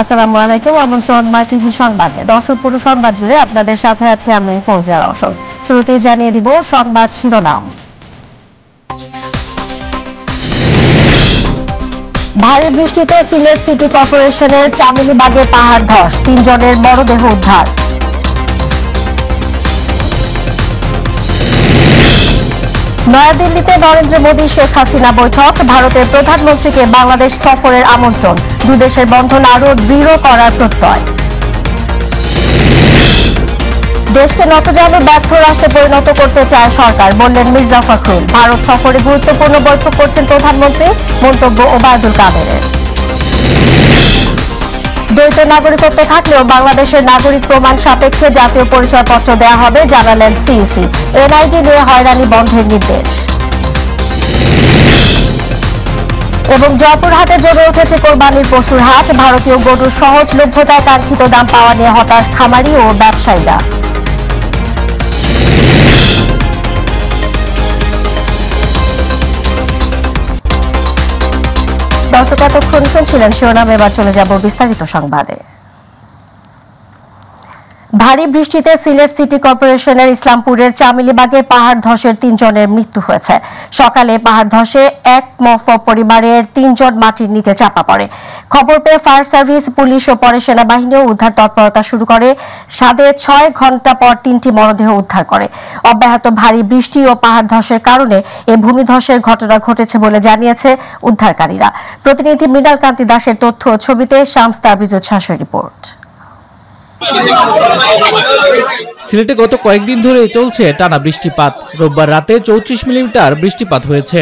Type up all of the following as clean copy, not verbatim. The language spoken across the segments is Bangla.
আসসালামু আলাইকুম এবং সংবাদ টিভি সংবাদে দর্শক পুরো সংবাদ জুড়ে আপনাদের সাথে আছে আমি ফৌজিয়া রওশন। শুরুতেই জানিয়ে দিব সংবাদ শিরোনাম। ভারী বৃষ্টিতে সিলেট সিটি কর্পোরেশনের চামেলিবাগে পাহাড় ধস, 3 জনের মরদেহ উদ্ধার। নয়াদিল্লিতে নরেন্দ্র মোদী শেখ হাসিনা বৈঠক, ভারতের প্রধানমন্ত্রীকে বাংলাদেশ সফরের আমন্ত্রণ, দুই দেশের বন্ধন আরও দৃঢ় করার প্রত্যয়। দেশকে নতজানু ব্যর্থ রাষ্ট্রে পরিণত করতে চায় সরকার, বললেন মির্জা ফখরুল। ভারত সফরে গুরুত্বপূর্ণ বৈঠক করছেন প্রধানমন্ত্রী, মন্তব্য ওবায়দুল কাদেরের। দ্বৈত নাগরিকত্ব থাকলেও বাংলাদেশের নাগরিক প্রমাণ সাপেক্ষে জাতীয় পরিচয়পত্র দেওয়া হবে, জানালেন সিইসি। এনআইডি নিয়ে হয়রানি বন্ধের নির্দেশ। এবং জয়পুরহাটে জমে উঠেছে কোরবানির পশুর হাট, ভারতীয় গরুর সহজলভ্যতায় কাঙ্ক্ষিত দাম পাওয়া নিয়ে হতাশ খামারি ও ব্যবসায়ীরা। দর্শক এতক্ষণ শুনছিলেন শিরোনাম, এবার চলে যাব বিস্তারিত সংবাদে। ভারী বৃষ্টিতে সিলেট সিটি কর্পোরেশনের ইসলামপুরের চামেলিবাগে পাহাড় ধসের 3 জনের মৃত্যু হয়েছে। সকালে পাহাড় ধসে এক পরিবারের 3 জন মাটির নিচে চাপা পড়ে। খবর পেয়ে ফায়ার সার্ভিস, পুলিশ ও পরে সেনাবাহিনীও উদ্ধার তৎপরতা শুরু করে। 6.5 ঘন্টা পর 3টি মরদেহ উদ্ধার করে। অব্যাহত ভারী বৃষ্টি ও পাহাড় ধসের কারণে এই ভূমিধসের ঘটনা ঘটেছে বলে জানিয়েছে উদ্ধারকারীরা। প্রতিনিধি মৃণাল কান্তি দাসের তথ্য ও ছবিতে শামস তাবরিজুল শাসের রিপোর্ট। সিলেটে গত কয়েকদিন ধরে চলছে টানা বৃষ্টিপাত। রোববার রাতে 34 মিলিমিটার বৃষ্টিপাত হয়েছে।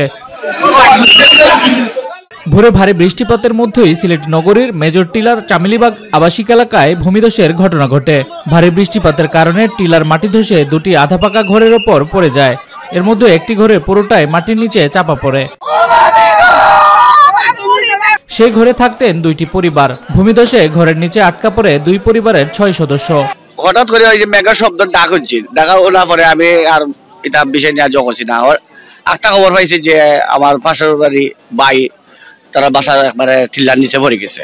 ভোরে ভারী বৃষ্টিপাতের মধ্যেই সিলেট নগরীর মেজর টিলার চামেলিবাগ আবাসিক এলাকায় ভূমিধসের ঘটনা ঘটে। ভারী বৃষ্টিপাতের কারণে টিলার মাটি ধসে 2টি আধা পাকা ঘরের ওপর পড়ে যায়। এর মধ্যে একটি ঘরে পুরোটাই মাটির নিচে চাপা পড়ে। সেই ঘরে থাকতেন 2টি পরিবার। ভূমিধসে ঘরের নিচে আটকা পড়ে 2 পরিবারের 6 সদস্য। হঠাৎ করে ওই যে মেগা শব্দ ডাক হচ্ছে, ডাকা ওলা পরে আমি আর এটা বিষয় নিয়ে জগছি না। একটা খবর পাইছি যে আমার পাশের বাড়ি ভাই, তারা বাসা একবারে টিলার নিচে পড়ে গেছে।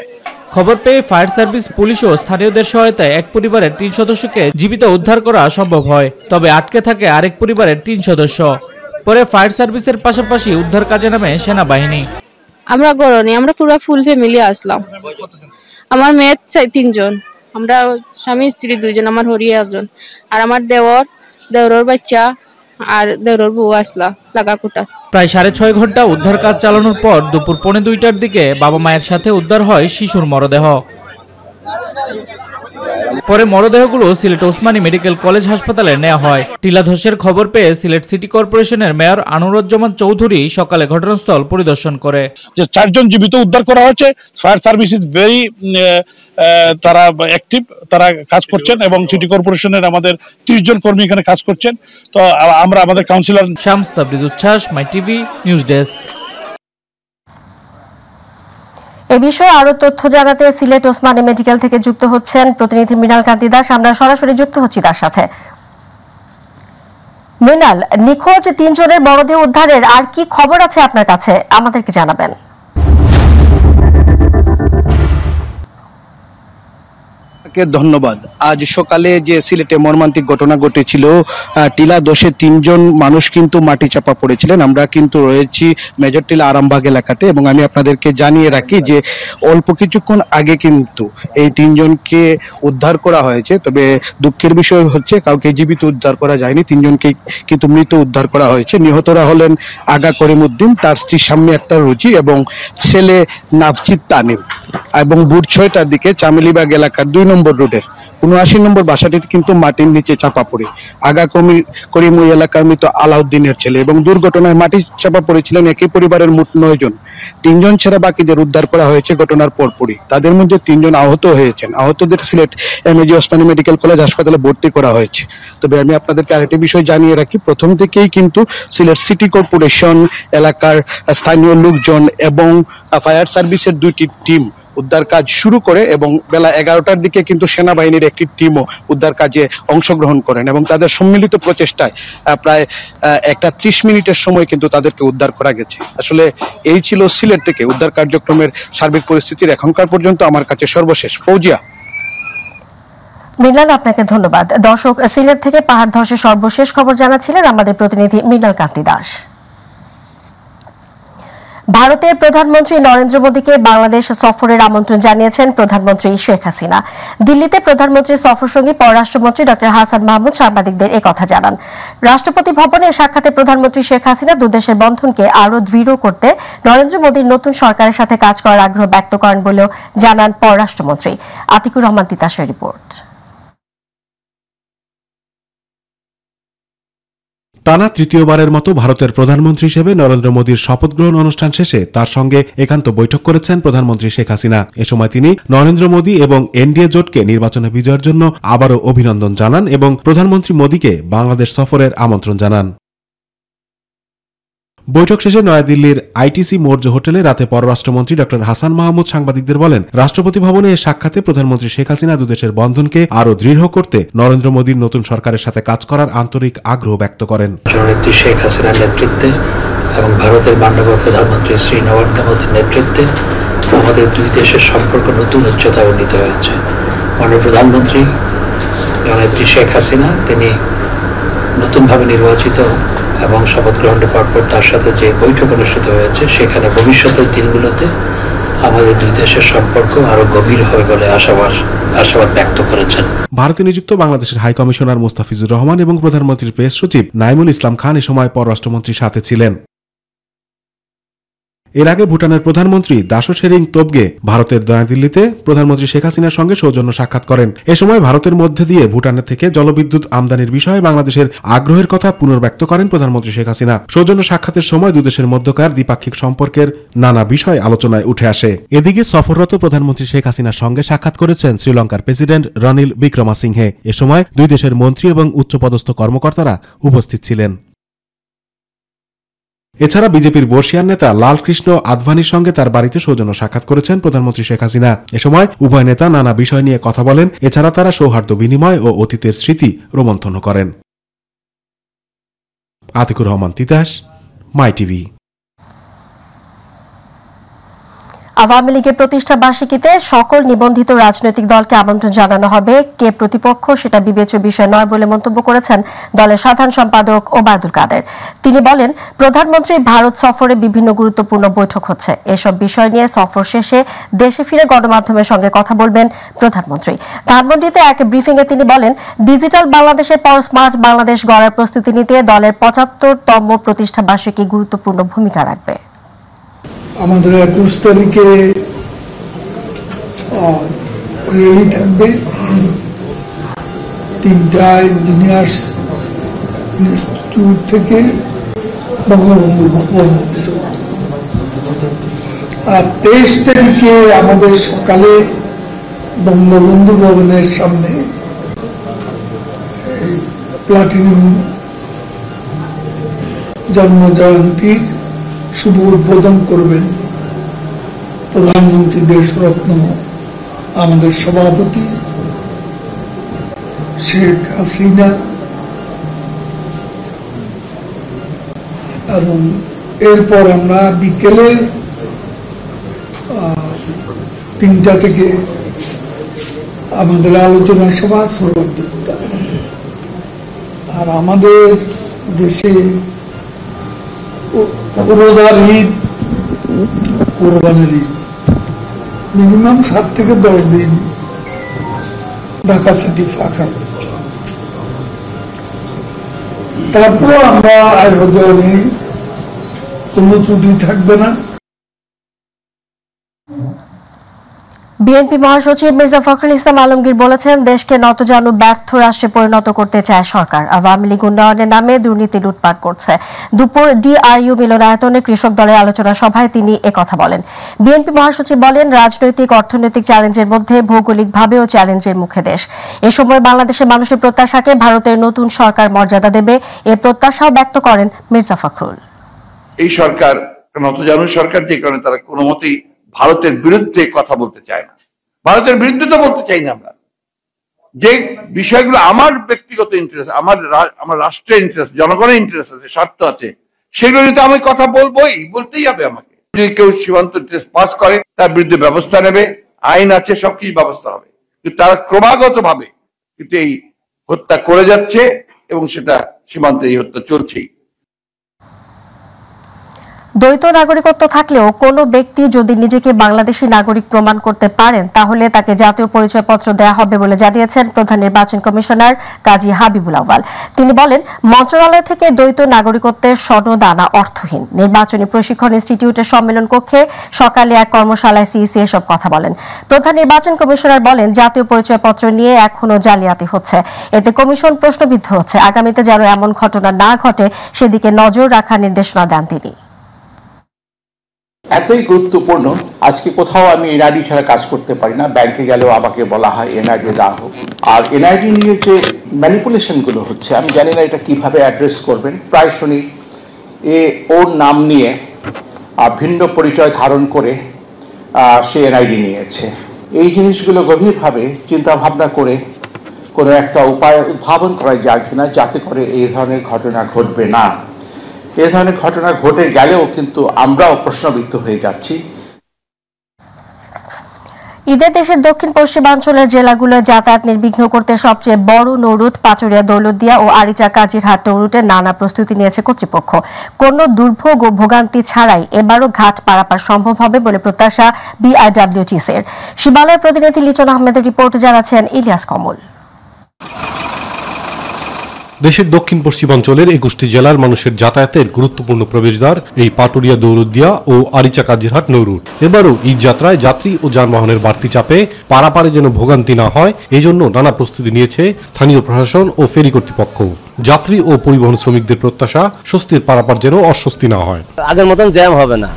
খবর পেয়ে ফায়ার সার্ভিস, পুলিশ ও স্থানীয়দের সহায়তায় এক পরিবারের 3 সদস্যকে জীবিত উদ্ধার করা সম্ভব হয়। তবে আটকে থাকে আরেক পরিবারের 3 সদস্য। পরে ফায়ার সার্ভিসের পাশাপাশি উদ্ধার কাজে নামে সেনাবাহিনী। আমরা গরনি, আমরা পুরো ফুল ফ্যামিলি আসলাম। আমার মেয়ে 3 জন, আমরা স্বামী স্ত্রী 2 জন, আমার হরিয়া 1 জন, আর আমার দেওরের বাচ্চা আর দেওরের বউ আসলা লাগাকুটা। প্রায় 6.5 ঘন্টা উদ্ধার কাজ চালানোর পর দুপুর 1:45টার দিকে বাবা মায়ের সাথে উদ্ধার হয় শিশুর মরদেহ। পরে মরদেহগুলো সিলেট ওসমানী মেডিকেল কলেজ হাসপাতালে নেওয়া হয়। টিলা ধসের খবর পেয়ে সিলেট সিটি কর্পোরেশনের মেয়র আনুরুজ্জামান চৌধুরী সকালে ঘটনাস্থল পরিদর্শন করে। যে 4 জন জীবিত উদ্ধার করা হয়েছে। ফায়ার সার্ভিস ইজ ভেরি তারা অ্যাক্টিভ, তারা কাজ করছেন এবং সিটি কর্পোরেশনের আমাদের 30 জন কর্মী এখানে কাজ করছেন। তো আমরা আমাদের কাউন্সিলর শামস তাবরিজুল শাস, মাই টিভি নিউজ ডেস্ক। এ বিষয়ে আরো তথ্য জানাতে সিলেট ওসমানী মেডিকেল থেকে যুক্ত হচ্ছেন প্রতিনিধি মৃণাল কান্তি দাস। আমরা সরাসরি যুক্ত হচ্ছি তার সাথে। মৃণাল, নিখোঁজ 3 জনের মরদেহ উদ্ধারের আর কি খবর আছে আপনার কাছে, আমাদেরকে জানাবেন। ধন্যবাদ। আজ সকালে যে সিলেটে মর্মান্তিক ঘটনা ঘটেছিল, টিলা ধসে 3 জন মানুষ কিন্তু মাটি চাপা পড়েছিলেন। আমরা কিন্তু রয়েছি মেজর টিলা আরামবাগ এলাকাতে এবং আমি আপনাদেরকে জানিয়ে রাখি যে অল্প কিছুক্ষণ আগে কিন্তু এই 3 জনকে উদ্ধার করা হয়েছে। তবে দুঃখের বিষয় হচ্ছে কাউকে জীবিত উদ্ধার করা যায়নি, 3 জনকে কিন্তু মৃত উদ্ধার করা হয়েছে। নিহতরা হলেন আগা করিমউদ্দিন, তার স্ত্রী শাম্মী আক্তার রুজি এবং ছেলে নাফজিদ তানিম। এবং ভোর 6টার দিকে চামেলিবাগ এলাকার 2 নম্বর রোডের 79 নম্বর বাসাটিতে কিন্তু মাটির নিচে চাপা পড়ে আগা করিম এলাকার মৃত আলাউদ্দিনের ছেলে। এবং দুর্ঘটনায় মাটি চাপা পড়েছিলেন একই পরিবারের মোট 9 জন। 3 জন ছাড়া বাকিদের উদ্ধার করা হয়েছে ঘটনার পরপরই। তাদের মধ্যে 3 জন আহত হয়েছেন। আহতদের Sylhet MAG Osmani medical college হাসপাতালে ভর্তি করা হয়েছে। তবে আমি আপনাদেরকে আরেকটি বিষয় জানিয়ে রাখি, প্রথম থেকেই কিন্তু সিলেট সিটি কর্পোরেশন এলাকার স্থানীয় লোকজন এবং ফায়ার সার্ভিসের 2টি টিম উদ্ধার কাজ শুরু করে এবং বেলা 11টার দিকে কিন্তু সেনাবাহিনীর একটি টিমও উদ্ধার কাজে অংশগ্রহণ করেন এবং তাদের সম্মিলিত প্রচেষ্টায় প্রায় একটা 30 মিনিটের সময় কিন্তু তাদেরকে উদ্ধার করা গেছে। আসলে এই ছিল সিলেট থেকে উদ্ধার কার্যক্রমের সার্বিক পরিস্থিতির এখনকার পর্যন্ত আমার কাছে সর্বশেষ। ফৌজিয়া। মৃণাল, আপনাকে ধন্যবাদ। দর্শক, সিলেট থেকে পাহাড় ধসের সর্বশেষ খবর জানাচ্ছিলেন আমাদের প্রতিনিধি মৃণাল কান্তি দাস। ভারতের প্রধানমন্ত্রী নরেন্দ্র মোদীকে বাংলাদেশ সফরের আমন্ত্রণ জানিয়েছেন প্রধানমন্ত্রী শেখ হাসিনা। দিল্লিতে প্রধানমন্ত্রীর সফরসঙ্গী পররাষ্ট্রমন্ত্রী ডক্টর হাসান মাহমুদ সাংবাদিকদের একথা জানান। রাষ্ট্রপতি ভবনে সাক্ষাতে প্রধানমন্ত্রী শেখ হাসিনা দুদেশের বন্ধনকে আরও দৃঢ় করতে নরেন্দ্র মোদীর নতুন সরকারের সাথে কাজ করার আগ্রহ ব্যক্ত করেন বলেও জানান পররাষ্ট্রমন্ত্রী। আতিকুর রহমান তিতাসের রিপোর্ট। টানা তৃতীয়বারের মতো ভারতের প্রধানমন্ত্রী হিসেবে নরেন্দ্র মোদীর শপথ গ্রহণ অনুষ্ঠান শেষে তার সঙ্গে একান্ত বৈঠক করেছেন প্রধানমন্ত্রী শেখ হাসিনা। এ সময় তিনি নরেন্দ্র মোদী এবং এনডিএ জোটকে নির্বাচনে বিজয়ের জন্য আবারও অভিনন্দন জানান এবং প্রধানমন্ত্রী মোদীকে বাংলাদেশ সফরের আমন্ত্রণ জানান। বৈঠক শেষে নয়াদিল্লির আইটিসি মৌর্য হোটেলে রাতে পররাষ্ট্রমন্ত্রী ডক্টর হাসান মাহমুদ সাংবাদিকদের বলেন, রাষ্ট্রপতি ভবনে এ সাক্ষাতে প্রধানমন্ত্রী শেখ হাসিনা দুদেশের বন্ধনকে আরও দৃঢ় করতে নরেন্দ্র মোদীর নতুন সরকারের সাথে কাজ করার আন্তরিক আগ্রহ ব্যক্ত করেন। জননেত্রী শেখ হাসিনার নেতৃত্বে এবং ভারতের মাননীয় প্রধানমন্ত্রী শ্রী নরেন্দ্র মোদীর নেতৃত্বে আমাদের দুই দেশের সম্পর্ক নতুন উচ্চতায় উন্নীত হয়েছে। মাননীয় প্রধানমন্ত্রী জননেত্রী শেখ হাসিনা তিনি নতুনভাবে নির্বাচিত এবং শপথ গ্রহণের পরপর তার সাথে যে বৈঠক অনুষ্ঠিত হয়েছে সেখানে ভবিষ্যতের দিনগুলোতে আমাদের দুই দেশের সম্পর্ক আরো গভীর হবে বলে আশাবাদ ব্যক্ত করেছেন। ভারতে নিযুক্ত বাংলাদেশের হাই কমিশনার মুস্তাফিজুর রহমান এবং প্রধানমন্ত্রীর প্রেস সচিব নাইমুল ইসলাম খান এ সময় পররাষ্ট্রমন্ত্রীর সাথে ছিলেন। এর আগে ভুটানের প্রধানমন্ত্রী দাশো শেরিং তোবগে ভারতের নয়াদিল্লিতে প্রধানমন্ত্রী শেখ হাসিনার সঙ্গে সৌজন্য সাক্ষাৎ করেন। এ সময় ভারতের মধ্যে দিয়ে ভুটানের থেকে জলবিদ্যুৎ আমদানির বিষয়ে বাংলাদেশের আগ্রহের কথা পুনর্ব্যক্ত করেন প্রধানমন্ত্রী শেখ হাসিনা। সৌজন্য সাক্ষাতের সময় দুদেশের মধ্যকার দ্বিপাক্ষিক সম্পর্কের নানা বিষয় আলোচনায় উঠে আসে। এদিকে সফররত প্রধানমন্ত্রী শেখ হাসিনার সঙ্গে সাক্ষাৎ করেছেন শ্রীলঙ্কার প্রেসিডেন্ট রনিল বিক্রমাসিংহে। এ সময় দুই দেশের মন্ত্রী এবং উচ্চপদস্থ কর্মকর্তারা উপস্থিত ছিলেন। এছাড়া বিজেপির বর্ষিয়ান নেতা লালকৃষ্ণ আদভানির সঙ্গে তার বাড়িতে সৌজন্য সাক্ষাৎ করেছেন প্রধানমন্ত্রী শেখ হাসিনা। এ সময় উভয় নেতা নানা বিষয় নিয়ে কথা বলেন। এছাড়া তারা সৌহার্দ্য বিনিময় ও অতীতের স্মৃতি রোমন্থন করেন। আতিকুর রহমান তিতাস, মাই টিভি। আওয়ামী লীগের প্রতিষ্ঠা বার্ষিকীতে সকল নিবন্ধিত রাজনৈতিক দলকে আমন্ত্রণ জানানো হবে। কে প্রতিপক্ষ সেটা বিবেচ্য বিষয় নয় বলে মন্তব্য করেছেন দলের সাধারণ সম্পাদক ওবায়দুল কাদের। তিনি বলেন, প্রধানমন্ত্রীর ভারত সফরে বিভিন্ন গুরুত্বপূর্ণ বৈঠক হচ্ছে। এসব বিষয় নিয়ে সফর শেষে দেশে ফিরে গণমাধ্যমের সঙ্গে কথা বলবেন প্রধানমন্ত্রী। ধানমন্ডিতে এক ব্রিফিংয়ে তিনি বলেন, ডিজিটাল বাংলাদেশের পর স্মার্ট বাংলাদেশ গড়ার প্রস্তুতি নিতে দলের 75তম প্রতিষ্ঠা বার্ষিকী গুরুত্বপূর্ণ ভূমিকা রাখবে। আমাদের 21 তারিখে রেলি থাকবে 3টা ইঞ্জিনিয়ার্স ইনস্টিটিউট থেকে বঙ্গবন্ধু ভবন। আর 23 তারিখে আমাদের সকালে বঙ্গবন্ধু ভবনের সামনে প্লাটিনাম জন্ম জয়ন্তীর শুভ উদ্বোধন করবেন প্রধানমন্ত্রী দেশরত্ন আমাদের সভাপতি শেখ হাসিনা। এবং এরপর আমরা বিকেলে 3টা থেকে আমাদের আলোচনা সভা সর্বদা। আর আমাদের দেশে রোজার ঈদ, কোরবানির ঈদ মিনিমাম 7 থেকে 10 দিন ঢাকা সিটি ফাঁকা। তারপর আমরা আয়োজনে কোনো ত্রুটি থাকবে না। বিএনপি মহাসচিব মির্জা ফখরুল ইসলাম আলমগীর বলেছেন, দেশকে নতজানু ব্যর্থ রাষ্ট্রে পরিণত করতে চায় সরকার। আওয়ামী লীগ উন্নয়নের নামে দুর্নীতি লুটপাট করছে। দুপুর ডিআরইউ মিলনায়তনে কৃষক দলের আলোচনা সভায় তিনি একথা বলেন। বিএনপি মহাসচিব বলেন, রাজনৈতিক অর্থনৈতিক চ্যালেঞ্জের মধ্যে ভৌগোলিকভাবেও চ্যালেঞ্জের মুখে দেশ। এ সময় বাংলাদেশের মানুষের প্রত্যাশাকে ভারতের নতুন সরকার মর্যাদা দেবে, এ প্রত্যাশাও ব্যক্ত করেন মির্জা ফখরুল। এই সরকার নতজানু সরকার, যে কারণে তারা কোনো মতেই ভারতের বিরুদ্ধে কথা বলতে চায় না। ভারতের বিরুদ্ধে তো বলতে চাই না আমরা, যে বিষয়গুলো আমার ব্যক্তিগত ইন্টারেস্ট, আমার রাষ্ট্রের ইন্টারেস্ট, জনগণের ইন্টারেস্ট আছে, স্বার্থ আছে, সেগুলো যদি আমি কথা বলতেই হবে আমাকে। যদি কেউ সীমান্ত টেস্ট পাস করে তার বিরুদ্ধে ব্যবস্থা নেবে, আইন আছে, সবকিছু ব্যবস্থা হবে। কিন্তু তারা ক্রমাগত ভাবে কিন্তু এই হত্যা করে যাচ্ছে এবং সেটা সীমান্তে এই হত্যা চলছেই। দ্বৈত নাগরিকত্ব থাকলেও কোনো ব্যক্তি যদি নিজেকে বাংলাদেশী নাগরিক প্রমাণ করতে পারেন তাহলে তাকে জাতীয় পরিচয়পত্র দেওয়া হবে বলে জানিয়েছেন প্রধান নির্বাচন কমিশনার কাজী হাবিবুল আউয়াল। তিনি বলেন, মন্ত্রণালয় থেকে দ্বৈত নাগরিকত্বের সনদ আনা অর্থহীন। নির্বাচনী প্রশিক্ষণ ইনস্টিটিউটের সম্মেলন কক্ষে সকালে এক কর্মশালায় সিইসি এসব কথা বলেন। প্রধান নির্বাচন কমিশনার বলেন, জাতীয় পরিচয়পত্র নিয়ে এখনো জালিয়াতি হচ্ছে, এতে কমিশন প্রশ্নবিদ্ধ হচ্ছে। আগামীতে যেন এমন ঘটনা না ঘটে সেদিকে নজর রাখার নির্দেশনা দেন তিনি। এতই গুরুত্বপূর্ণ, আজকে কোথাও আমি এনআইডি ছাড়া কাজ করতে পারি না। ব্যাংকে গেলেও আমাকে বলা হয় এনআইডি দেওয়া হোক। আর এনআইডি নিয়ে যে ম্যানিপুলেশনগুলো হচ্ছে, আমি জানি না এটা কিভাবে অ্যাড্রেস করবেন। প্রায় শুনি ওর নাম নিয়ে ভিন্ন পরিচয় ধারণ করে সে এনআইডি নিয়েছে। এই জিনিসগুলো গভীরভাবে চিন্তা ভাবনা করে কোনো একটা উপায় উদ্ভাবন করা যায় কিনা, যাতে করে এই ধরনের ঘটনা ঘটবে না। এ ধরনের ঘটনা ঘটে গেলেও কিন্তু আমরাও প্রশ্নবিদ্ধ হয়ে যাচ্ছি। ঈদে দেশের দক্ষিণ পশ্চিমাঞ্চলের জেলাগুলো যাতায়াত নির্বিঘ্ন করতে সবচেয়ে বড় নৌরুট পাচুরিয়া দৌলতদিয়া ও আরিচা কাজিরহাট নৌরুটে নানা প্রস্তুতি নিয়েছে কর্তৃপক্ষ। কোনো দুর্ভোগ ও ভোগান্তি ছাড়াই এবারও ঘাট পারাপার সম্ভব হবে বলে প্রত্যাশা বিআইডব্লিউটিসির। শিবালয়ের প্রতিনিধি লিটন আহমেদের রিপোর্টে জানাচ্ছেন ইলিয়াস কমল। দেশের দক্ষিণ পশ্চিমাঞ্চলের ২১টি জেলার মানুষের যাতায়াতের গুরুত্বপূর্ণ প্রবেশদ্বার এই পাটুরিয়া দৌলতদিয়া ও আরিচা কাজিরহাট নৌরুট। এবারও ঈদ যাত্রায় যাত্রী ও যানবাহনের বাড়তি চাপে পারাপারে যেন ভোগান্তি না হয়, এজন্য নানা প্রস্তুতি নিয়েছে স্থানীয় প্রশাসন ও ফেরি কর্তৃপক্ষ। যাত্রী ও পরিবহন শ্রমিকদের প্রত্যাশা, স্বস্তির পারাপার যেন অস্বস্তি না হয়। আগের মতন জ্যাম হবে না,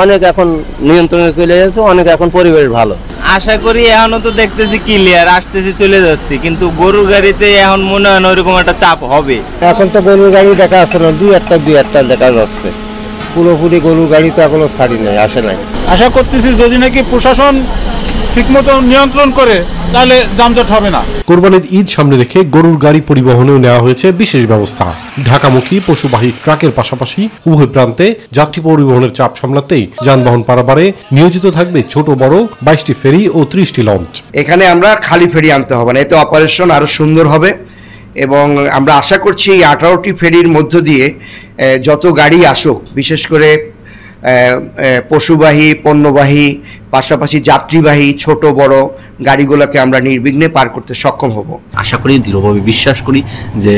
অনেক এখন নিয়ন্ত্রণে চলে যাচ্ছে, অনেক এখন পরিবেশ ভালো। আশা করি এখনো তো দেখতেছি ক্লিয়ার, আসতেছি চলে যাচ্ছি, কিন্তু গরুর গাড়িতে এখন মনে হয় না ওইরকম একটা চাপ হবে। এখন তো গরুর গাড়ি দেখা আসছে না, দুই একটা দেখা যাচ্ছে। পুরোপুরি গরুর গাড়ি তো এখনো ছাড়ি নাই, আসে নাই। আশা করতেছি যদি নাকি প্রশাসন ঠিকমতো নিয়ন্ত্রণ করে তাহলে যানজট হবে না। কোরবানির ঈদ সামনে রেখে গরুর গাড়ি পরিবহনেও নেওয়া হয়েছে বিশেষ ব্যবস্থা। ঢাকামুখী পশুবাহী ট্রাকের পাশাপাশি উভয় প্রান্তে যাত্রী পরিবহনের চাপ সামলাতেই যানবাহন পারাপারে নিয়োজিত থাকবে ছোট বড় 22টি ফেরি ও 30টি লঞ্চ। এখানে আমরা খালি ফেরি আনতে হবে না, এতে অপারেশন আরো সুন্দর হবে এবং আমরা আশা করছি এই 18টি ফেরির মধ্য দিয়ে যত গাড়ি আসুক, বিশেষ করে পশুবাহী, পণ্যবাহী, পাশাপাশি যাত্রীবাহী ছোট বড় গাড়িগুলোকে আমরা নির্বিঘ্নে পার করতে সক্ষম হব। আশা করি, দৃঢ়ভাবে বিশ্বাস করি যে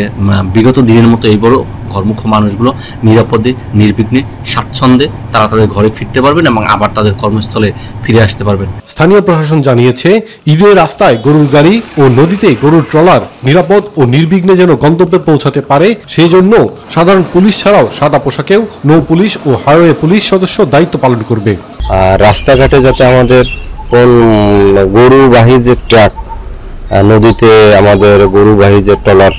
বিগত দিনের মতো এই বড় ঘরমুখ মানুষগুলো নিরাপদে, নির্বিঘ্নে, স্বাচ্ছন্দ্যে তারা তাদের ঘরে ফিরতে পারবেন এবং আবার তাদের কর্মস্থলে ফিরে আসতে পারবেন। স্থানীয় প্রশাসন জানিয়েছে, ঈদের রাস্তায় গরুর গাড়ি ও নদীতে গরুর ট্রলার নিরাপদ ও নির্বিঘ্নে যেন গন্তব্যে পৌঁছাতে পারে, সেই জন্য সাধারণ পুলিশ ছাড়াও সাদা পোশাকেও নৌ পুলিশ ও হাইওয়ে পুলিশ সদস্য দায়িত্ব পালন করবে। আর রাস্তাঘাটে যাতে আমাদের গরুবাহী যে ট্রাক, নদীতে আমাদের গরুবাহী যে ট্রলার,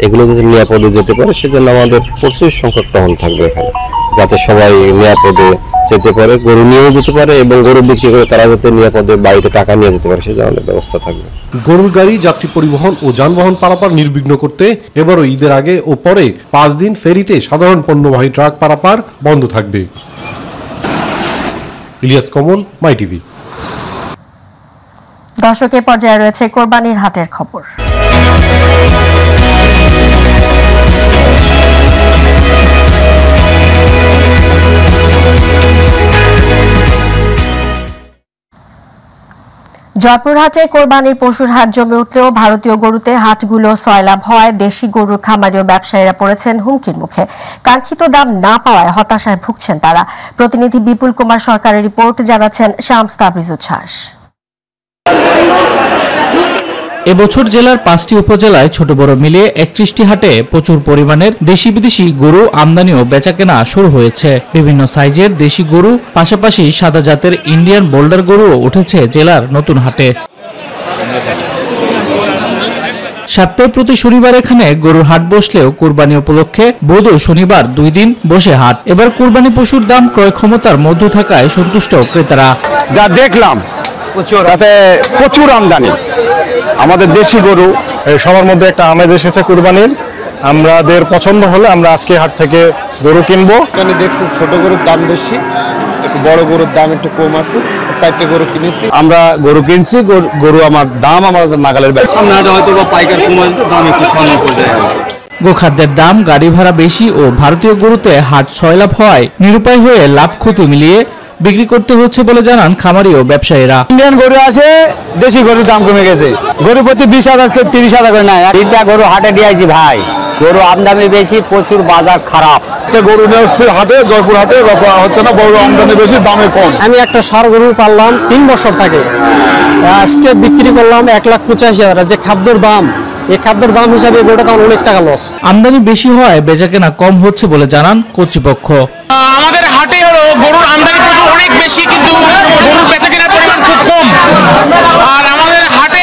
এগুলো যাতে নিরাপদে যেতে পারে, সেজন্য আমাদের প্রচুর সংখ্যক টহল থাকবে এখানে, যাতে সবাই নিরাপদে যেতে পারে, গরু নিয়েও যেতে পারে এবং গরু বিক্রি করে তারা যাতে নিরাপদে বাড়িতে টাকা নিয়ে যেতে পারে, সে ধরনের ব্যবস্থা থাকবে। গরুর গাড়ি, যাত্রী পরিবহন ও যানবাহন পারাপার নির্বিঘ্ন করতে এবারও ঈদের আগে ও পরে 5 দিন ফেরিতে সাধারণ পণ্যবাহী ট্রাক পারাপার বন্ধ থাকবে। ইলিয়াস কমল, মাই টিভি। দর্শকের পর্যায়ে রয়েছে কোরবানির হাটের খবর। জয়পুরহাটে কোরবানির পশুর হাট জমে উঠলেও ভারতীয় গরুতে হাটগুলো সয়লাভ হওয়ায় দেশি গরুর খামারি ও ব্যবসায়ীরা পড়েছেন হুমকির মুখে। কাঙ্ক্ষিত দাম না পাওয়ায় হতাশায় ভুগছেন তারা। প্রতিনিধি বিপুল কুমার সরকারের রিপোর্ট, জানাচ্ছেন শামস তাবরিজ উচ্ছ্বাস। এবছর জেলার 5টি উপজেলায় ছোট বড় মিলিয়ে 31টি হাটে প্রচুর পরিমাণের দেশি বিদেশি গরু আমদানি ও বেচাকেনা শুরু হয়েছে। বিভিন্ন সাইজের দেশি গরু পাশাপাশি সাদা জাতের ইন্ডিয়ান বোল্ডার গরুও উঠেছে জেলার নতুন হাটে। সপ্তাহে প্রতি শনিবার এখানে গরুর হাট বসলেও কুরবানি উপলক্ষে বুধ ও শনিবার 2 দিন বসে হাট। এবার কুরবানি পশুর দাম ক্রয় ক্ষমতার মধ্য থাকায় সন্তুষ্ট ক্রেতারা। যা দেখলাম তাতে প্রচুর আমদানি, আমাদের দেশি গরু সবার মধ্যে একটা আমেজ এসেছে কুরবানির। আমাদের পছন্দ হলে আমরা আজকে হাট থেকে গরু কিনবো। এখানে দেখছি ছোট গরুর দাম বেশি, একটু বড় গরুর দাম একটু কম আছে। 4টে গরু কিনেছি, আমরা গরু কিনছি। গরু আমার দাম আমাদের নাগালের ব্যাপার, হয়তো পাইকার কমার দাম একটু সামনে পড়ে যায়। গোখাদ্যের দাম, গাড়ি ভাড়া বেশি ও ভারতীয় গরুতে হাট সয়লাভ হওয়ায় নিরুপায় হয়ে লাভ ক্ষতি মিলিয়ে বিক্রি করতে হচ্ছে বলে জানান খামারি ও ব্যবসায়ীরা। ইন্ডিয়ান গরু আছে, দেশি গরুর দাম কমে গেছে। গরু প্রতি 20,000 30,000 করে নেয়। 3টা গরু হাটে দিয়েছি ভাই, গরু আমদানি বেশি, প্রচুর বাজার খারাপ। গরু নিয়ে আসছে হাটে, জয়পুর হাটে, বেচা হচ্ছে না, বড় আমদানি বেশি, দামে কম। আমি একটা ষাঁড় গরু পাললাম 3 বছর থেকে, আজকে বিক্রি করলাম 1,85,000। যে খাদ্যের দাম, এই খাদ্যের দাম হিসাবে গরুটা তখন অনেক টাকা লস। আমদানি বেশি হয় বেচাকেনা কম হচ্ছে বলে জানান কর্তৃপক্ষ। আমাদের হাটে হলো গরুর আমদানি প্রচুর অনেক বেশি, কিন্তু গরুর বেচাকেনার পরিমাণ খুব কম। আর আমাদের হাটে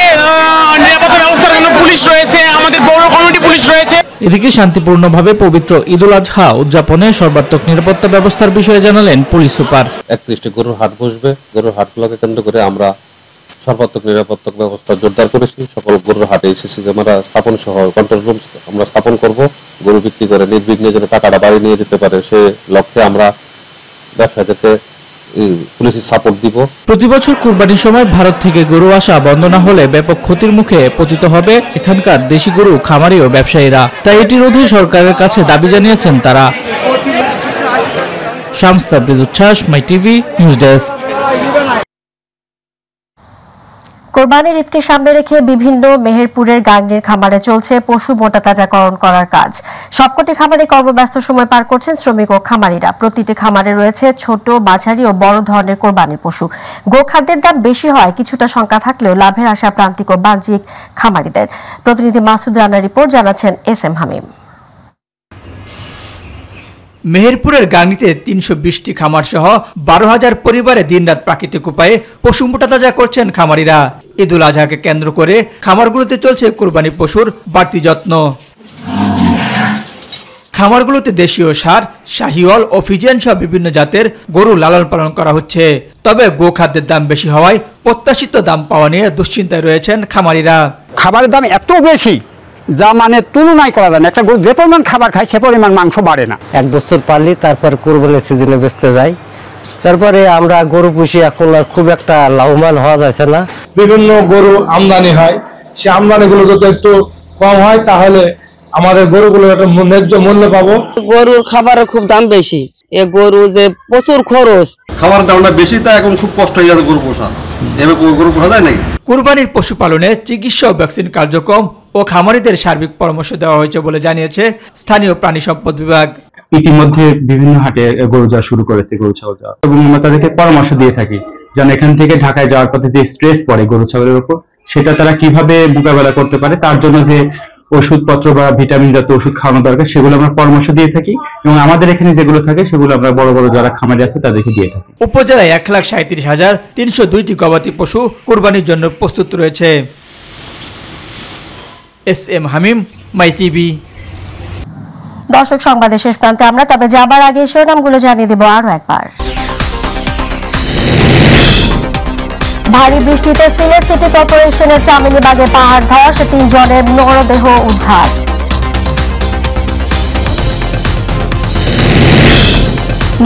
নিরাপত্তা ব্যবস্থার জন্য পুলিশ রয়েছে, আমাদের পৌর কমিটি পুলিশ রয়েছে। এদিকে শান্তিপূর্ণভাবে পবিত্র ঈদুল আজহা উদযাপনে সর্বাত্মক নিরাপত্তা ব্যবস্থার বিষয়ে জানালেন পুলিশ সুপার। 31টি গরুর হাট বসবে। গরুর হাটগুলোকে কেন্দ্র করে আমরা সর্বাত্মক নিরাপত্তা ব্যবস্থা জোরদার করেছি। সকল গরুর হাটে সিসি ক্যামেরা স্থাপন সহ কন্ট্রোল রুম আমরা স্থাপন করব। গরু বিক্রি করে নির্বিঘ্নে যেন টাকাটা বাড়ি নিয়ে যেতে পারে, সে লক্ষ্যে আমরা ব্যবসায়ীদেরকে পুলিশের সাপোর্ট দিব। প্রতি বছর কুরবানির সময় ভারত থেকে গরু আসা বন্ধ না হলে ব্যাপক ক্ষতির মুখে পতিত হবে এখানকার দেশি গরু খামারি ও ব্যবসায়ীরা। তাই এটি রোধে সরকারের কাছে দাবি জানিয়েছেন তারা। শামস তাবরিজ উচ্ছ্বাস, মাই টিভি নিউজ ডেস্ক। কোরবানির ঈদকে সামনে রেখে বিভিন্ন মেহেরপুরের গাংনীর খামারে চলছে পশু মোটাতাজাকরণ করার কাজ। সবকটি খামারে কর্মব্যস্ত সময় পার করছেন শ্রমিক ও খামারিরা। প্রতিটি খামারে রয়েছে ছোট, মাঝারি ও বড় ধরনের কোরবানির পশু। গোখাদ্যের দাম বেশি হয় কিছুটা শঙ্কা থাকলেও লাভের আশা প্রান্তিক ও বাণিজ্যিক খামারিদের। প্রতিনিধি মাসুদ রানার রিপোর্ট, জানাচ্ছেন SM হামিম। মেহেরপুরের গাংনীতে 320টি খামার সহ 12,000 পরিবারে দিনরাত প্রাকৃতিক উপায়ে পশু মোটাতাজা করছেন খামারিরা। ঈদুল আজহাকে কেন্দ্র করে খামারগুলোতে চলছে কোরবানি পশুর বাড়তি যত্ন। খামারগুলোতে দেশীয় ষাঁড়, শাহিওয়াল ও ফিজিয়ান সহ বিভিন্ন জাতের গরু লালন পালন করা হচ্ছে। তবে গোখাদ্যের দাম বেশি হওয়ায় প্রত্যাশিত দাম পাওয়া নিয়ে দুশ্চিন্তায় রয়েছেন খামারিরা। খাবারের দাম এত বেশি যা মানে তুলনায় করা যায় না। একটা গরু যে পরিমাণ খাবার খায় সে পরিমাণ মাংস বাড়ে না। 1 বছর পারলি তারপর কোরবানির সিজনে বেচতে যাই, তারপরে আমরা গরু পুষি, এখন আর খুব একটা লাভবান হওয়া যাচ্ছে না। বিভিন্ন গরু আমদানি হয়, সে আমদানিগুলো যদি একটু কম হয় তাহলে আমাদের গরুগুলো একটা ন্যায্য মূল্য পাবো। গরুর খাবারের খুব দাম বেশি, এ গরু যে প্রচুর খরচ, খাবার দামটা বেশি, তাই এখন খুব কষ্ট হয়ে যাচ্ছে গরু পোষা। এভাবে গরু পোষা যায় নাকি? কুরবানির পশুপালনে চিকিৎসা ও ভ্যাকসিন কার্যক্রম ও খামারিদের সার্বিক পরামর্শ দেওয়া হয়েছে বলে জানিয়েছে স্থানীয় প্রাণী সম্পদ বিভাগ। ইতিমধ্যে বিভিন্ন হাটে গরু যাওয়া শুরু করেছে, গরু ছাগল যাওয়া, এবং আমরা তাদেরকে পরামর্শ দিয়ে থাকি যেন এখান থেকে ঢাকায় যাওয়ার পথে যে স্ট্রেস পড়ে গরু ছাগলের উপর, সেটা তারা কিভাবে মোকাবেলা করতে পারে, তার জন্য যে ওষুধপত্র বা ভিটামিন জাতীয় ওষুধ খাওয়ানো দরকার সেগুলো আমরা পরামর্শ দিয়ে থাকি, এবং আমাদের এখানে যেগুলো থাকে সেগুলো আমরা বড় বড় যারা খামারি আছে তাদেরকে দিয়ে থাকি। উপজেলায় 1,37,302টি গবাদি পশু কুরবানির জন্য প্রস্তুত রয়েছে। SM হামিম, মাই টিভি। দর্শক, সংবাদের শেষ প্রান্তে আমরা, তবে যাবার আগে শিরোনামগুলো জানিয়ে দেব আরো একবার। ভারী বৃষ্টিতে সিলেট সিটি কর্পোরেশনের চামেলিবাগে পাহাড় ধস, 3 জনের মরদেহ উদ্ধার।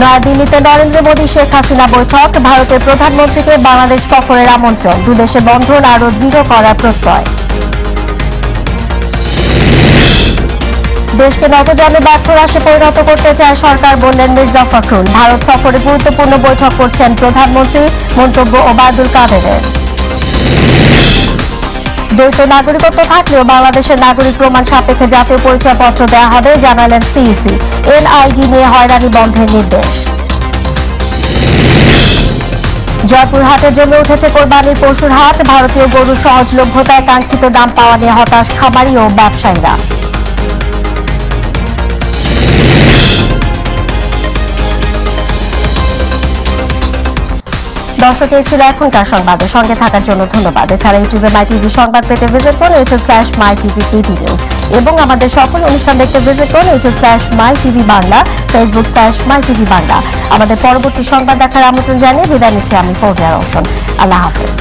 নয়াদিল্লিতে নরেন্দ্র মোদী শেখ হাসিনা বৈঠক, ভারতের প্রধানমন্ত্রীকে বাংলাদেশ সফরের আমন্ত্রণ, দুদেশের বন্ধন আরো দৃঢ় করার প্রত্যয়। দেশকে নবজন্মে ব্যর্থ রাষ্ট্রে পরিণত করতে চায় সরকার, বললেন মির্জা ফখরুল। ভারত সফরে গুরুত্বপূর্ণ বৈঠক করছেন প্রধানমন্ত্রী, মন্তব্য ওবায়দুল কাদেরের। দ্বৈত নাগরিকত্ব থাকলেও বাংলাদেশের নাগরিক প্রমাণ সাপেক্ষে জাতীয় পরিচয়পত্র দেওয়া হবে, জানালেন সিইসি। এনআইডি নিয়ে হয়রানি বন্ধের নির্দেশ। জয়পুরহাটে জমে উঠেছে কোরবানির পশুর হাট, ভারতীয় গরুর সহজলভ্যতায় কাঙ্ক্ষিত দাম পাওয়া নিয়ে হতাশ খামারি ও ব্যবসায়ীরা। দর্শক, এই ছিল এখনকার সংবাদের সঙ্গে থাকার জন্য ধন্যবাদ। এছাড়া ইউটিউবে মাই টিভি সংবাদ পেতে ভিজিট করুন youtube/mytvpt news এবং আমাদের সকল অনুষ্ঠান দেখতে ভিজিট করুন youtube/mytv বাংলা, facebook/mytv বাংলা। আমাদের পরবর্তী সংবাদ দেখার আমন্ত্রণ জানিয়ে বিদায় নিচ্ছি আমি ফৌজিয়া রওশন। আল্লাহ হাফেজ।